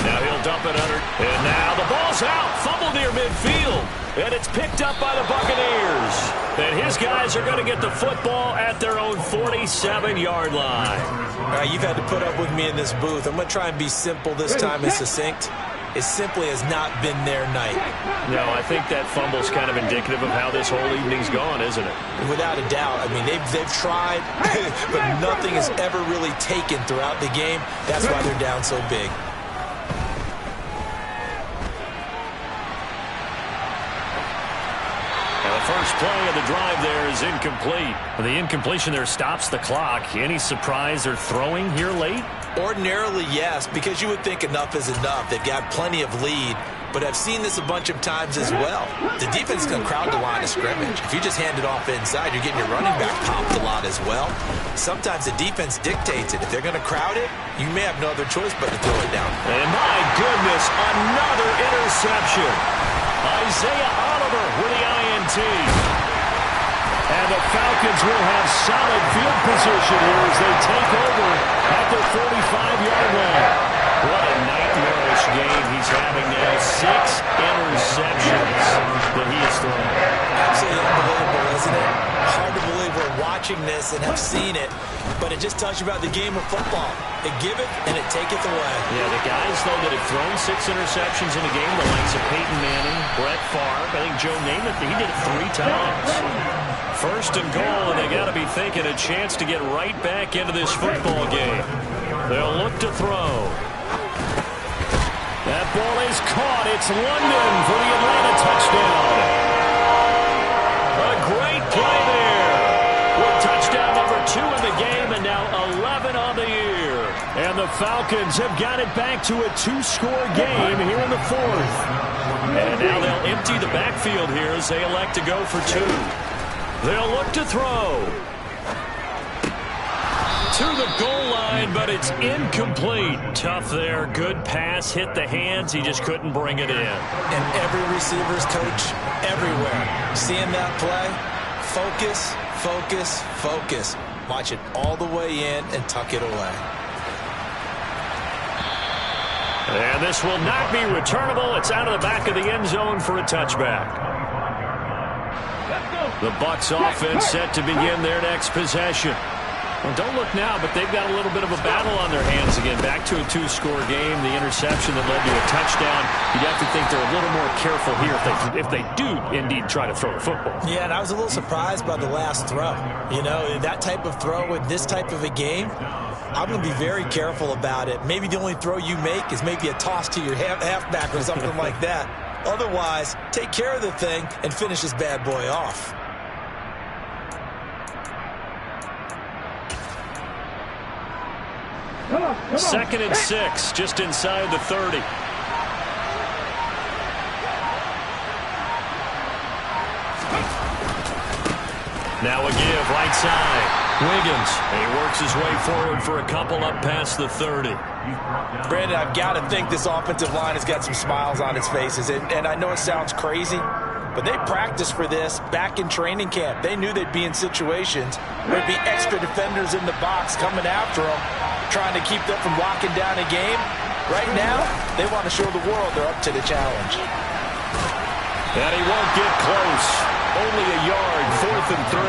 Now he'll dump it under. And now the ball's out. Fumble near midfield. And it's picked up by the Buccaneers. And his guys are going to get the football at their own 47-yard line. All right, you've had to put up with me in this booth. I'm going to try and be simple this time and succinct. It simply has not been their night. No, I think that fumble's kind of indicative of how this whole evening's gone, isn't it? Without a doubt. I mean, they've tried, but nothing has ever really taken throughout the game. That's why they're down so big. First play of the drive there is incomplete. The incompletion there stops the clock. Any surprise they're throwing here late? Ordinarily, yes, because you would think enough is enough. They've got plenty of lead, but I've seen this a bunch of times as well. The defense can crowd the line of scrimmage. If you just hand it off inside, you're getting your running back popped a lot as well. Sometimes the defense dictates it. If they're going to crowd it, you may have no other choice but to throw it down. And my goodness, another interception. Isaiah Oliver with the INT. And the Falcons will have solid field position here as they take over at their 45-yard line. What a nightmarish game he's having now. 6 interceptions that he has thrown. Absolutely unbelievable, isn't it? Hard to believe we're watching this and have seen it, but it just tells you about the game of football. It giveth and it taketh away. Yeah, the guys, though, that have thrown 6 interceptions in a game, the likes of Peyton Manning, Brett Favre, I think Joe Namath, he did it 3 times. First and goal, and they got to be thinking a chance to get right back into this football game. They'll look to throw. That ball is caught. It's London for the Atlanta touchdown. A great play there. With touchdown number 2 in the game, and now 11 on the year. And the Falcons have got it back to a 2-score game here in the 4th. And now they'll empty the backfield here as they elect to go for 2. They'll look to throw. To the goal line, but it's incomplete. Tough there. Good pass. Hit the hands. He just couldn't bring it in. And every receiver's coach everywhere. Seeing that play, focus, focus, focus. Watch it all the way in and tuck it away. And this will not be returnable. It's out of the back of the end zone for a touchback. The Bucs offense set to begin their next possession. Well, don't look now, but they've got a little bit of a battle on their hands again. Back to a 2-score game. The interception that led to a touchdown. You'd have to think they're a little more careful here if they do indeed try to throw the football. Yeah, and I was a little surprised by the last throw. You know, that type of throw in this type of a game, I'm going to be very careful about it. Maybe the only throw you make is maybe a toss to your halfback or something like that. Otherwise, take care of the thing and finish this bad boy off. Come on. 2nd and 6, just inside the 30. Now a give, right side. Wiggins, he works his way forward for a couple up past the 30. Brandon, I've got to think this offensive line has got some smiles on its faces. And I know it sounds crazy, but they practiced for this back in training camp. They knew they'd be in situations where there'd be extra defenders in the box coming after them, trying to keep them from locking down a game. Right now, they want to show the world they're up to the challenge. And he won't get close. Only a yard, 4th and 3.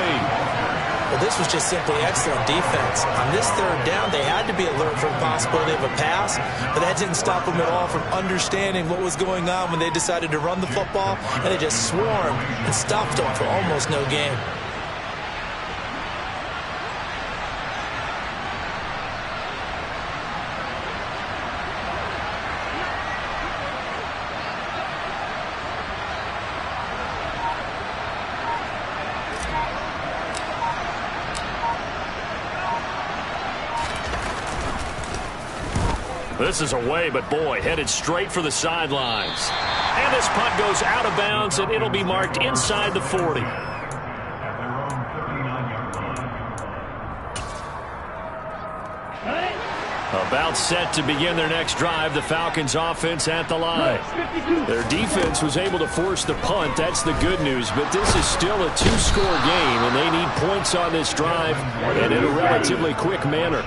Well, this was just simply excellent defense. On this 3rd down, they had to be alert for the possibility of a pass, but that didn't stop them at all from understanding what was going on when they decided to run the football, and they just swarmed and stopped them for almost no gain. This is away, but boy, headed straight for the sidelines. And this punt goes out of bounds, and it'll be marked inside the 40. About set to begin their next drive, the Falcons offense at the line. Their defense was able to force the punt. That's the good news, but this is still a 2-score game, and they need points on this drive and in a relatively quick manner.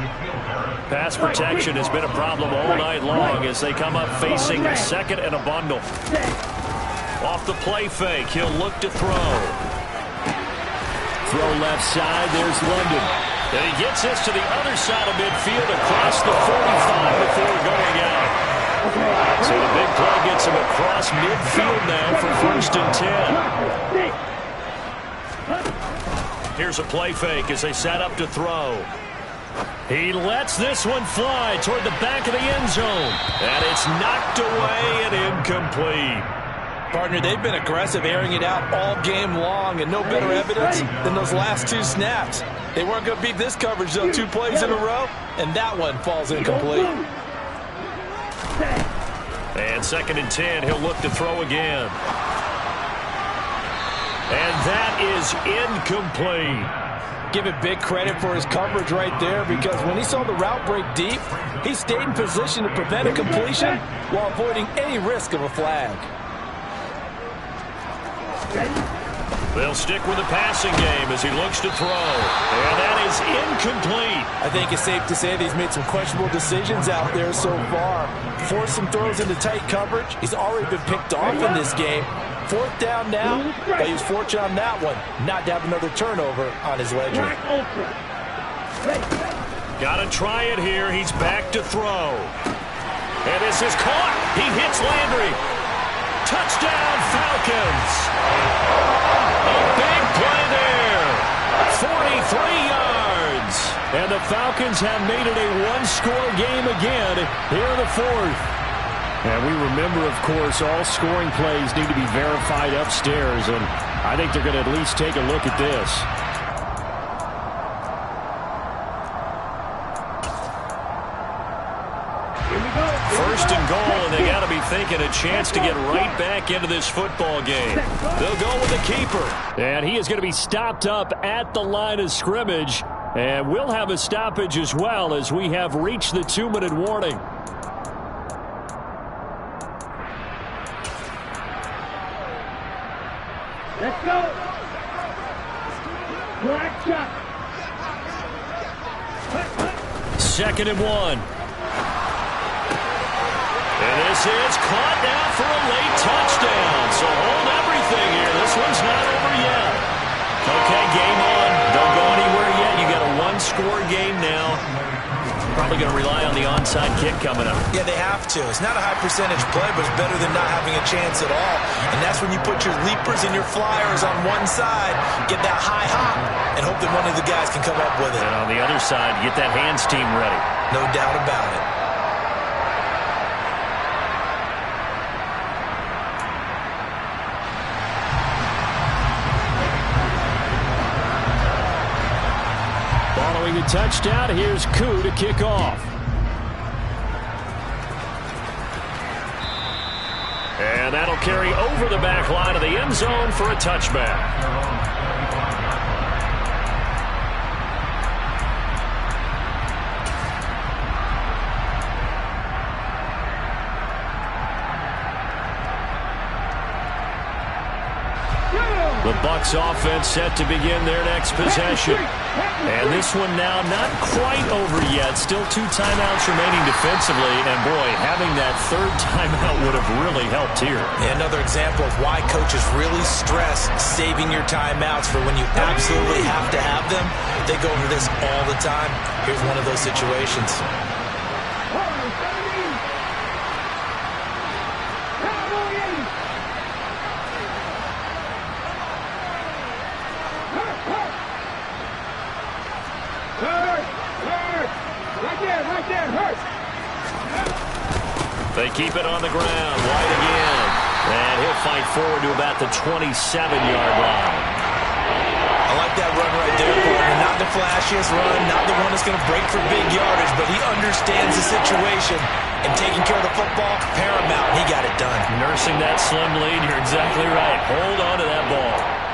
Pass protection has been a problem all night long as they come up facing 2nd and a bundle. Off the play fake, he'll look to throw. Throw left side, there's London. And he gets this to the other side of midfield across the 45 before going out. So the big play gets him across midfield now for 1st and 10. Here's a play fake as they set up to throw. He lets this one fly toward the back of the end zone. And it's knocked away and incomplete. Partner, they've been aggressive, airing it out all game long, and no better evidence than those last 2 snaps. They weren't going to beat this coverage, though. 2 plays in a row, and that one falls incomplete. And 2nd and 10, he'll look to throw again. And that is incomplete. Give it big credit for his coverage right there, because when he saw the route break deep, he stayed in position to prevent a completion while avoiding any risk of a flag. They'll stick with the passing game as he looks to throw. And that is incomplete. I think it's safe to say that he's made some questionable decisions out there so far. Forced some throws into tight coverage. He's already been picked off in this game. 4th down now, but he was fortunate on that one not to have another turnover on his ledger. Got to try it here. He's back to throw. And this is caught. He hits Landry. Touchdown, Falcons. A big play there. 43 yards. And the Falcons have made it a one-score game again here in the 4th. And we remember, of course, all scoring plays need to be verified upstairs, and I think they're going to at least take a look at this. First and goal, and they got to be thinking a chance to get right back into this football game. They'll go with the keeper. And he is going to be stopped up at the line of scrimmage, and we'll have a stoppage as well as we have reached the 2-minute warning. Let's go. Black shot. 2nd and 1. And this is caught now for a late touchdown. So hold everything here. This one's not over yet. Okay, game on. Don't go anywhere yet. You got a one-score game now. Probably going to rely on the onside kick coming up. Yeah, they have to. It's not a high-percentage play, but it's better than not having a chance at all. And that's when you put your leapers and your flyers on one side, get that high hop, and hope that one of the guys can come up with it. And on the other side, get that hands team ready. No doubt about it. Following the touchdown, here's Koo to kick off. And that'll carry over the back line of the end zone for a touchback. The Bucs offense set to begin their next possession. And this one now not quite over yet. Still 2 timeouts remaining defensively. And boy, having that 3rd timeout would have really helped here. Another example of why coaches really stress saving your timeouts for when you absolutely have to have them. They go over this all the time. Here's one of those situations. They keep it on the ground. White again. And he'll fight forward to about the 27-yard line. I like that run right there, partner. Not the flashiest run, not the one that's going to break for big yardage, but he understands the situation. And taking care of the football, paramount. He got it done. Nursing that slim lead. You're exactly right. Hold on to that ball.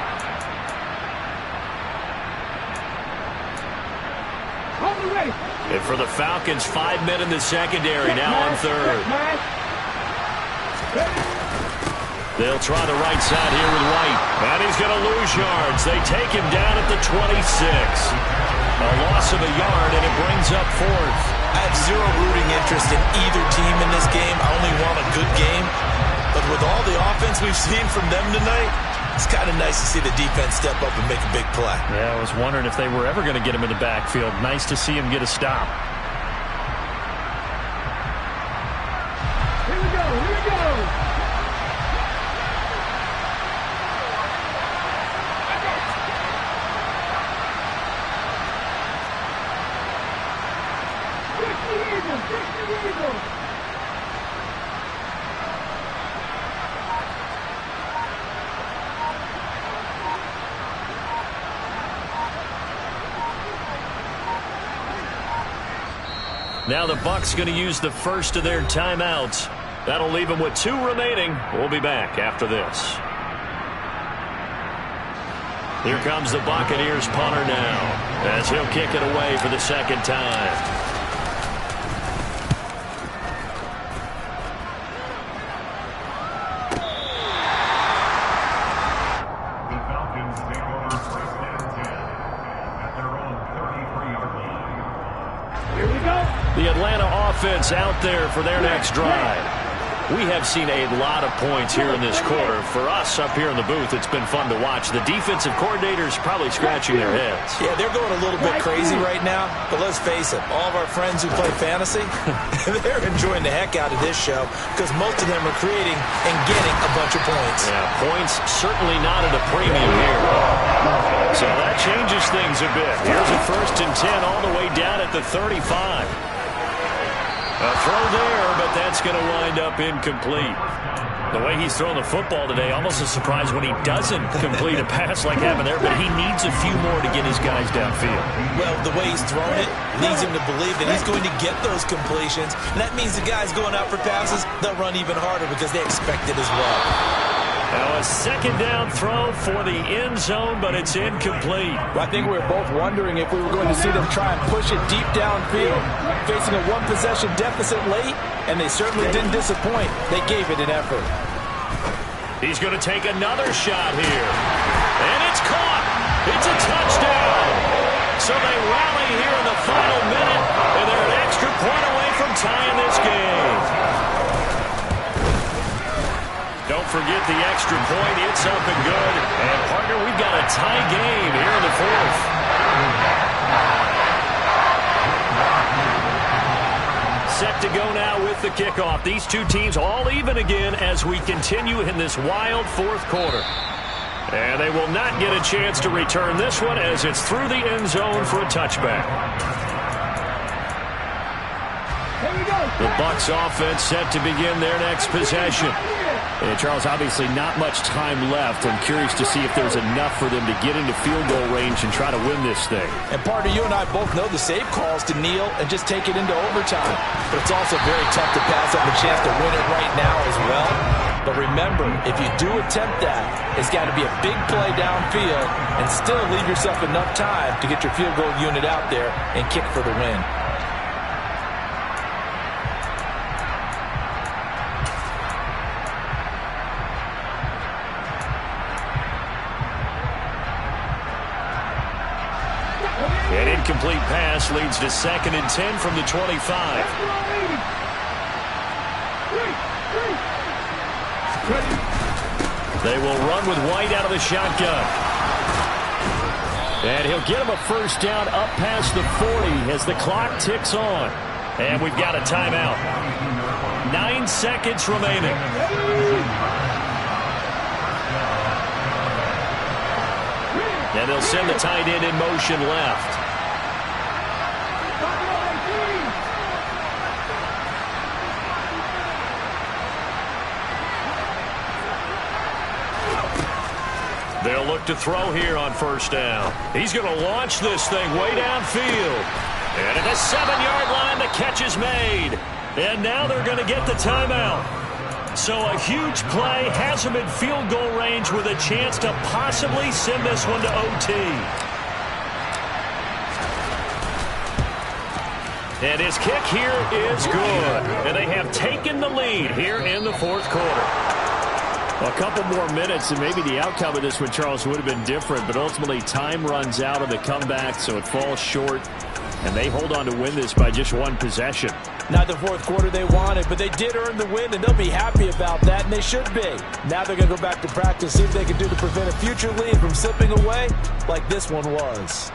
And for the Falcons, 5 men in the secondary, now on 3rd. They'll try the right side here with White. And he's going to lose yards. They take him down at the 26. A loss of a yard, and it brings up 4th. I have zero rooting interest in either team in this game. I only want a good game. But with all the offense we've seen from them tonight, it's kind of nice to see the defense step up and make a big play. Yeah, I was wondering if they were ever going to get him in the backfield. Nice to see him get a stop. Here we go, here we go. Now the Bucs going to use the first of their timeouts. That'll leave them with 2 remaining. We'll be back after this. Here comes the Buccaneers punter now, as he'll kick it away for the second time. The Atlanta offense out there for their next drive. We have seen a lot of points here in this quarter. For us up here in the booth, it's been fun to watch. The defensive coordinators probably scratching their heads. Yeah, they're going a little bit crazy right now, but let's face it, all of our friends who play fantasy, they're enjoying the heck out of this show because most of them are creating and getting a bunch of points. Yeah, points certainly not at a premium here. So that changes things a bit. Here's a 1st and 10 all the way down at the 35. A throw there, but that's going to wind up incomplete. The way he's throwing the football today, almost a surprise when he doesn't complete a pass like happened there, but he needs a few more to get his guys downfield. Well, the way he's throwing it leads him to believe that he's going to get those completions, and that means the guys going out for passes, they'll run even harder because they expect it as well. Now a 2nd down throw for the end zone, but it's incomplete. Well, I think we were both wondering if we were going to see them try and push it deep downfield, facing a 1-possession deficit late, and they certainly didn't disappoint. They gave it an effort. He's going to take another shot here. And it's caught. It's a touchdown. So they rally here in the final minute, and they're an extra point away from tying this game. Don't forget the extra point. It's up and good. And, partner, we've got a tie game here in the 4th. Set to go now with the kickoff. These two teams all even again as we continue in this wild 4th quarter. And they will not get a chance to return this one as it's through the end zone for a touchback. The Bucs offense set to begin their next possession. And Charles, obviously not much time left. I'm curious to see if there's enough for them to get into field goal range and try to win this thing. And partner, you and I both know the save calls to kneel and just take it into overtime. But it's also very tough to pass up a chance to win it right now as well. But remember, if you do attempt that, it's got to be a big play downfield and still leave yourself enough time to get your field goal unit out there and kick for the win. An incomplete pass leads to 2nd and 10 from the 25. They will run with White out of the shotgun. And he'll get him a 1st down up past the 40 as the clock ticks on. And we've got a timeout. 9 seconds remaining. And they'll send the tight end in motion left. They'll look to throw here on 1st down. He's going to launch this thing way downfield. And at the 7-yard line, the catch is made. And now they're going to get the timeout. So a huge play has him in field goal range with a chance to possibly send this one to OT. And his kick here is good. And they have taken the lead here in the 4th quarter. A couple more minutes and maybe the outcome of this one, Charles, would have been different. But ultimately time runs out of the comeback, so it falls short. And they hold on to win this by just 1 possession. Not the 4th quarter they wanted, but they did earn the win, and they'll be happy about that, and they should be. Now they're going to go back to practice, see what they can do to prevent a future lead from slipping away like this one was.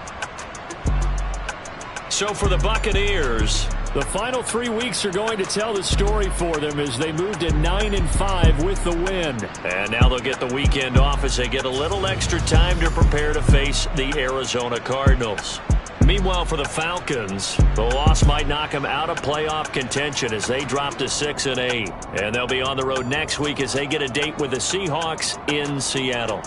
So for the Buccaneers, the final 3 weeks are going to tell the story for them as they move to 9-5 with the win. And now they'll get the weekend off as they get a little extra time to prepare to face the Arizona Cardinals. Meanwhile, for the Falcons, the loss might knock them out of playoff contention as they drop to 6-8. And they'll be on the road next week as they get a date with the Seahawks in Seattle.